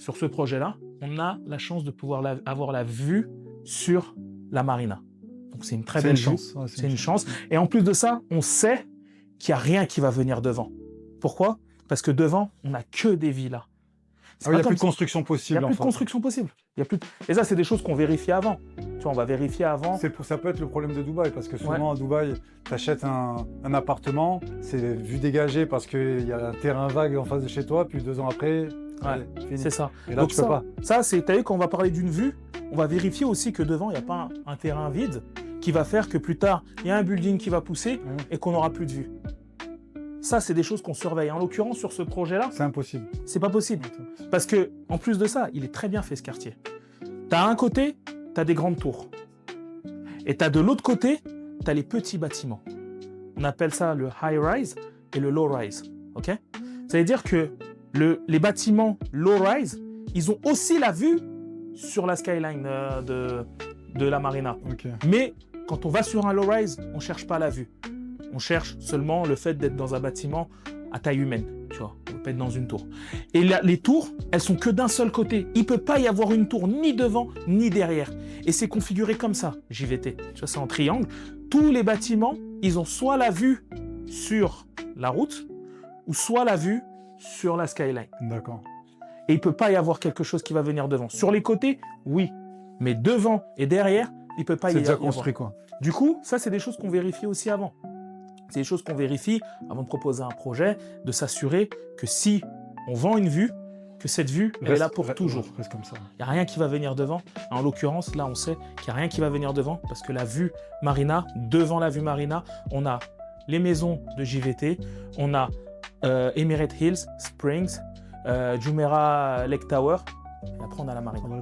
sur ce projet-là, on a la chance de pouvoir avoir la vue sur la marina. Donc c'est une très belle chance. Ouais, c'est une chance. Et en plus de ça, on sait qu'il n'y a rien qui va venir devant. Pourquoi? Parce que devant, on n'a que des villas. Il n'y a plus de construction possible. Il n'y a plus de construction possible. Et ça, c'est des choses qu'on vérifie avant. Tu vois, on va vérifier avant. Ça peut être le problème de Dubaï, parce que souvent à Dubaï, tu achètes un appartement, c'est vue dégagée parce qu'il y a un terrain vague en face de chez toi, puis 2 ans après, fini. C'est ça. Et là, donc tu peux pas. Ça, c'est, t'as vu, quand on va parler d'une vue, on va vérifier aussi que devant, il n'y a pas un terrain vide qui va faire que plus tard, il y a un building qui va pousser et qu'on n'aura plus de vue. Ça, c'est des choses qu'on surveille. En l'occurrence, sur ce projet-là, c'est impossible. C'est pas possible. Parce que, en plus de ça, il est très bien fait, ce quartier. T'as un côté, t'as des grandes tours. Et t'as de l'autre côté, t'as les petits bâtiments. On appelle ça le high-rise et le low-rise. Ok? Ça veut dire que les bâtiments low-rise, ils ont aussi la vue sur la skyline de la marina. Okay. Mais quand on va sur un low-rise, on ne cherche pas la vue. On cherche seulement le fait d'être dans un bâtiment à taille humaine, tu vois, on peut pas être dans une tour. Et là, les tours, elles sont que d'un seul côté. Il peut pas y avoir une tour ni devant ni derrière. Et c'est configuré comme ça, JVT. Tu vois, c'est en triangle. Tous les bâtiments, ils ont soit la vue sur la route, ou soit la vue sur la skyline. D'accord. Et il peut pas y avoir quelque chose qui va venir devant. Sur les côtés, oui. Mais devant et derrière, il peut pas y avoir. C'est déjà construit, quoi. Du coup, ça, c'est des choses qu'on vérifie aussi avant. C'est des choses qu'on vérifie avant de proposer un projet, de s'assurer que si on vend une vue, que cette vue, elle est là pour toujours. Reste comme ça. Il n'y a rien qui va venir devant. En l'occurrence, là, on sait qu'il n'y a rien qui va venir devant parce que la vue marina, devant la vue marina, on a les maisons de JVT, on a Emirate Hills, Springs, Jumeirah Lake Tower, et après on a la marina.